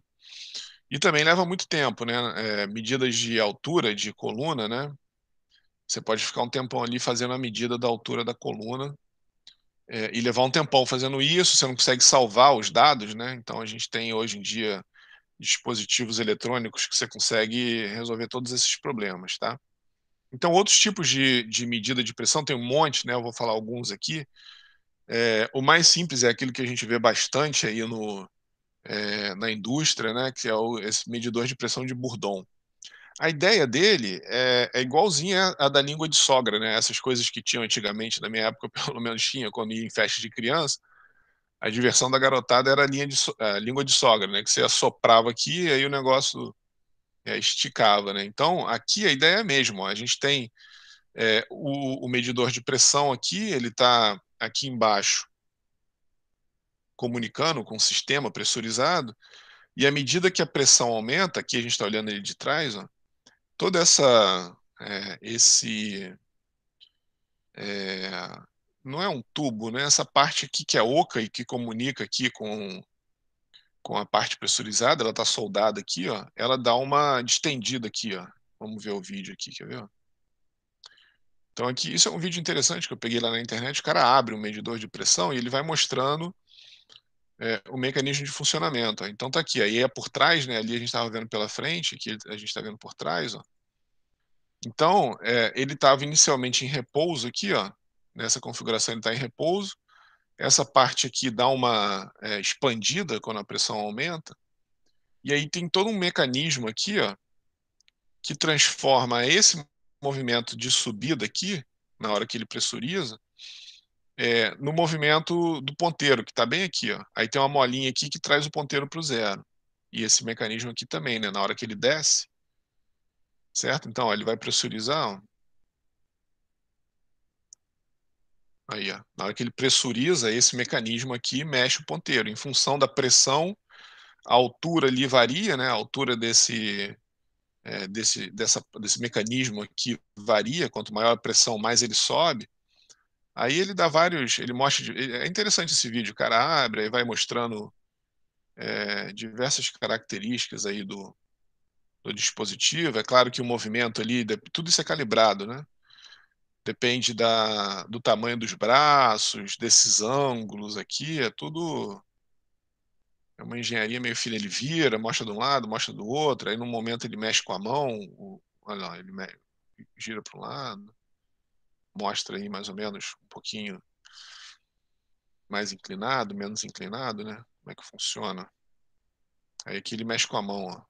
E também leva muito tempo, né? Medidas de altura de coluna, né? Você pode ficar um tempão ali fazendo a medida da altura da coluna, e levar um tempão fazendo isso, você não consegue salvar os dados, né? Então a gente tem hoje em dia dispositivos eletrônicos que você consegue resolver todos esses problemas, tá? Então, outros tipos de medida de pressão, tem um monte, né? Eu vou falar alguns aqui. O mais simples é aquilo que a gente vê bastante aí na indústria, né? Que é esse medidor de pressão de Bourdon. A ideia dele é igualzinha à da língua de sogra, né? Essas coisas que tinham antigamente, na minha época, pelo menos tinha, quando ia em festa de criança, a diversão da garotada era a língua de sogra, né? Que você assoprava aqui e aí o negócio esticava, né? Então, aqui a ideia é a mesma. Ó. A gente tem o medidor de pressão aqui, ele está aqui embaixo comunicando com o sistema pressurizado, e à medida que a pressão aumenta, aqui a gente está olhando ele de trás, ó, toda esse não é um tubo, né? Essa parte aqui que é oca e que comunica aqui com a parte pressurizada, ela está soldada aqui, ó, ela dá uma distendida aqui, ó. Vamos ver o vídeo aqui, quer ver? Então aqui, isso é um vídeo interessante que eu peguei lá na internet, o cara abre um medidor de pressão e ele vai mostrando o mecanismo de funcionamento. Ó. Então tá aqui, aí é por trás, né? Ali a gente estava vendo pela frente, aqui a gente está vendo por trás, ó. Então, ele estava inicialmente em repouso aqui, ó. Nessa configuração ele está em repouso. Essa parte aqui dá uma expandida quando a pressão aumenta. E aí tem todo um mecanismo aqui, ó, que transforma esse movimento de subida aqui, na hora que ele pressuriza, no movimento do ponteiro, que está bem aqui. Ó. Aí tem uma molinha aqui que traz o ponteiro para o zero. E esse mecanismo aqui também, né? Na hora que ele desce, certo? Então, ó, ele vai pressurizar, ó. Aí, ó, na hora que ele pressuriza, esse mecanismo aqui mexe o ponteiro. Em função da pressão, a altura ali varia, né? A altura desse mecanismo aqui varia. Quanto maior a pressão, mais ele sobe. Aí ele dá vários, ele mostra, é interessante esse vídeo, o cara abre e vai mostrando diversas características aí do dispositivo. É claro que o movimento ali, tudo isso é calibrado, né? Depende do tamanho dos braços, desses ângulos aqui, é tudo uma engenharia meio fina. Ele vira, mostra de um lado, mostra do outro, aí no momento ele mexe com a mão, olha lá, ele gira para um lado, mostra aí mais ou menos um pouquinho mais inclinado, menos inclinado, né? Como é que funciona? Aí aqui ele mexe com a mão, ó.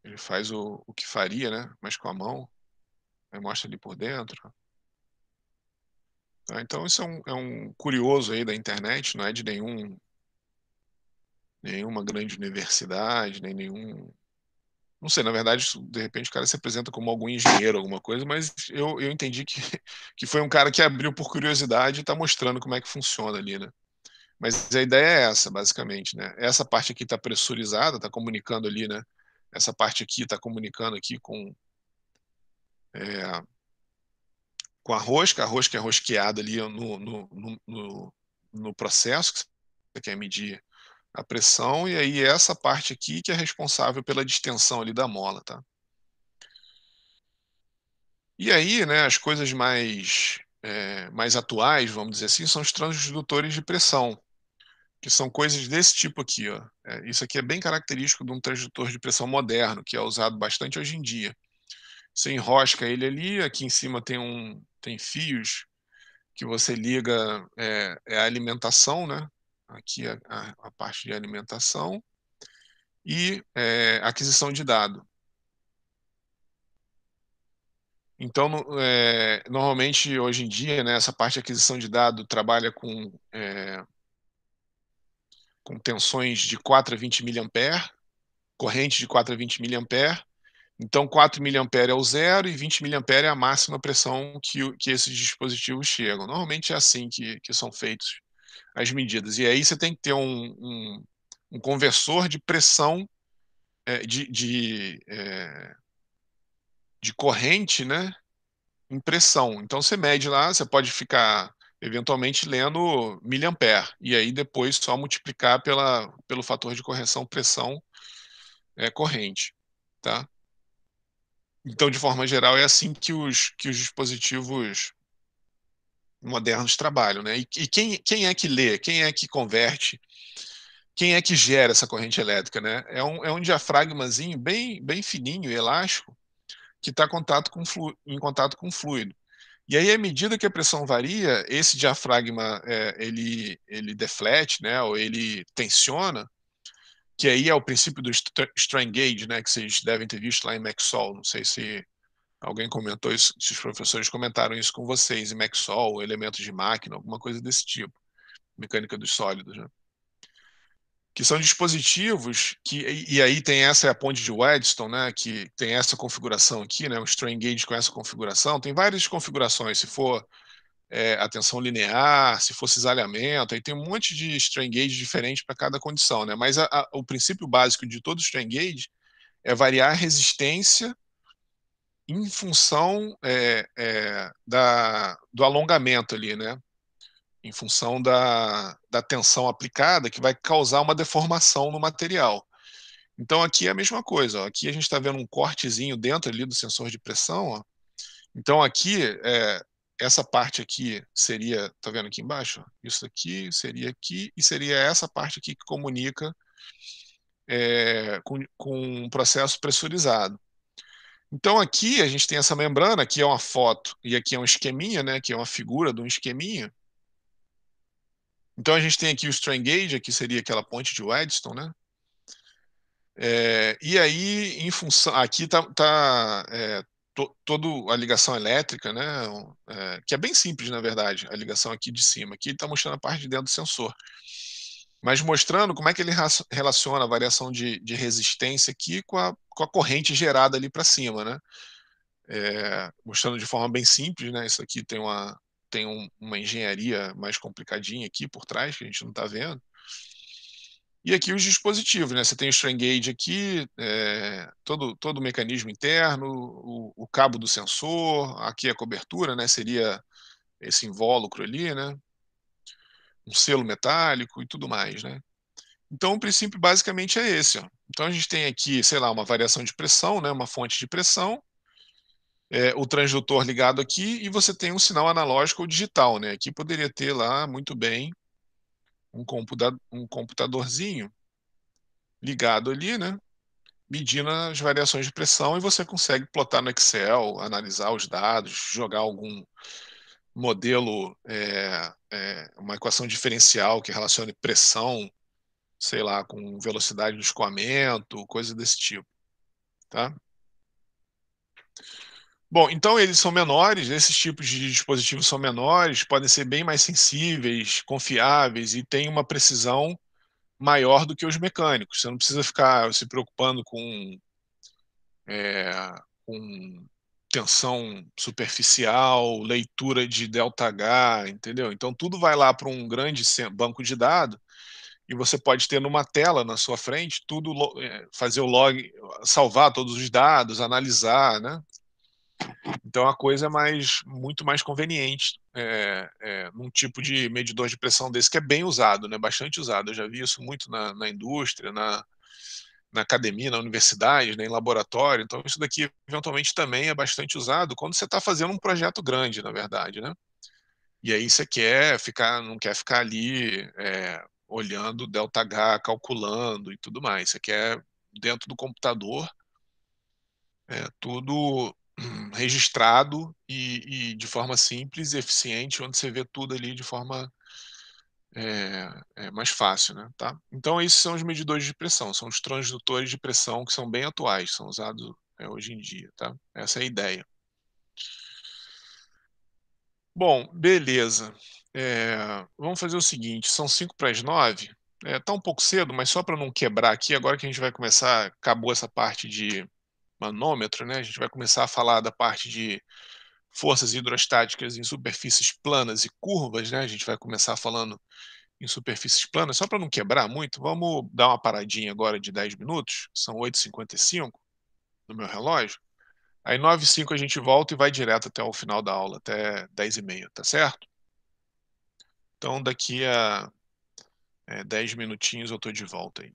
Ele faz o que faria, né? Mexe com a mão, aí mostra ali por dentro. Tá? Então isso é um curioso aí da internet, não é de nenhuma grande universidade, nem nenhum. Não sei, na verdade, de repente o cara se apresenta como algum engenheiro, alguma coisa, mas eu entendi que foi um cara que abriu por curiosidade e está mostrando como é que funciona ali, né? Mas a ideia é essa, basicamente, né? Essa parte aqui está pressurizada, está comunicando ali, né? Essa parte aqui está comunicando aqui é, com a rosca é rosqueada ali no processo que você quer medir a pressão, e aí essa parte aqui que é responsável pela distensão ali da mola, tá? E aí, né, as coisas mais atuais, vamos dizer assim, são os transdutores de pressão, que são coisas desse tipo aqui, ó. Isso aqui é bem característico de um transdutor de pressão moderno, que é usado bastante hoje em dia. Você enrosca ele ali, aqui em cima tem fios que você liga a alimentação, né? Aqui a parte de alimentação e aquisição de dado. Então, normalmente, hoje em dia, né, essa parte de aquisição de dado trabalha com tensões de 4 a 20 mA, corrente de 4 a 20 mA. Então, 4 mA é o zero e 20 mA é a máxima pressão que esses dispositivos chegam. Normalmente é assim que são feitos as medidas. E aí você tem que ter um conversor de pressão, de corrente, né, em pressão. Então você mede lá, você pode ficar eventualmente lendo miliampere, e aí depois só multiplicar pelo fator de correção pressão corrente. Tá? Então, de forma geral, é assim que os dispositivos modernos trabalham. Né? E quem é que lê, quem é que converte, quem é que gera essa corrente elétrica? Né? É um diafragmazinho bem fininho, elástico, que está em contato com o fluido. E aí, à medida que a pressão varia, esse diafragma ele deflete, né, ou ele tensiona, que aí é o princípio do strain gauge, né, que vocês devem ter visto lá em Maxwell. Não sei se alguém comentou isso, se os professores comentaram isso com vocês em Maxwell, elementos de máquina, alguma coisa desse tipo, mecânica dos sólidos, né? Que são dispositivos e aí tem essa é a ponte de Weddington, né, que tem essa configuração aqui, né, um strain gauge com essa configuração, tem várias configurações, se for a tensão linear, se for cisalhamento, aí tem um monte de strain gauge diferente para cada condição, né, mas o princípio básico de todo strain gauge é variar a resistência em função do alongamento ali, né, em função da tensão aplicada, que vai causar uma deformação no material. Então aqui é a mesma coisa, ó. Aqui a gente está vendo um cortezinho dentro ali do sensor de pressão, ó. Então aqui, essa parte aqui seria, tá vendo aqui embaixo? Isso aqui seria aqui e seria essa parte aqui que comunica com um processo pressurizado. Então aqui a gente tem essa membrana, aqui é uma foto e aqui é um esqueminha, né? Que é uma figura de um esqueminha. Então a gente tem aqui o strain gauge, aqui seria aquela ponte de Weddington, né? E aí, em função, aqui está toda a ligação elétrica, né? Que é bem simples, na verdade, a ligação aqui de cima. Aqui está mostrando a parte de dentro do sensor, mas mostrando como é que ele relaciona a variação de resistência aqui com a corrente gerada ali para cima, né? Mostrando de forma bem simples, né? Isso aqui tem uma engenharia mais complicadinha aqui por trás, que a gente não está vendo. E aqui os dispositivos, né? Você tem o strain gauge aqui, todo o mecanismo interno, o cabo do sensor, aqui a cobertura, né? Seria esse invólucro ali, né? Um selo metálico e tudo mais, né? Então o princípio basicamente é esse, ó. Então a gente tem aqui, sei lá, uma variação de pressão, né? Uma fonte de pressão, o transdutor ligado aqui e você tem um sinal analógico ou digital, né? Aqui poderia ter lá muito bem um computadorzinho ligado ali, né? Medindo as variações de pressão e você consegue plotar no Excel, analisar os dados, jogar algum modelo, uma equação diferencial que relacione pressão, sei lá, com velocidade do escoamento, coisa desse tipo, tá? Bom, então eles são menores, esses tipos de dispositivos são menores, podem ser bem mais sensíveis, confiáveis e têm uma precisão maior do que os mecânicos. Você não precisa ficar se preocupando com tensão superficial, leitura de ΔH, entendeu? Então tudo vai lá para um grande banco de dados e você pode ter numa tela na sua frente tudo, fazer o log, salvar todos os dados, analisar, né? Então a coisa é muito mais conveniente num tipo de medidor de pressão desse que é bem usado, né? Bastante usado. Eu já vi isso muito na indústria, na academia, na universidade, né, em laboratório. Então isso daqui eventualmente também é bastante usado quando você está fazendo um projeto grande, na verdade, né? E aí você não quer ficar ali olhando ΔH, calculando e tudo mais. Você quer dentro do computador tudo registrado e de forma simples e eficiente, onde você vê tudo ali de forma mais fácil, né? Tá? Então esses são os medidores de pressão, são os transdutores de pressão que são bem atuais, são usados hoje em dia, tá? Essa é a ideia. Bom, beleza. Vamos fazer o seguinte, são 5 para as 9. Tá um pouco cedo, mas só para não quebrar aqui, agora que a gente vai começar, acabou essa parte de manômetro, né? A gente vai começar a falar da parte de forças hidrostáticas em superfícies planas e curvas, né? A gente vai começar falando em superfícies planas, só para não quebrar muito, vamos dar uma paradinha agora de 10 minutos, são 8h55 no meu relógio. Aí 9h05 a gente volta e vai direto até o final da aula, até 10h30, tá certo? Então daqui a 10 minutinhos eu estou de volta aí.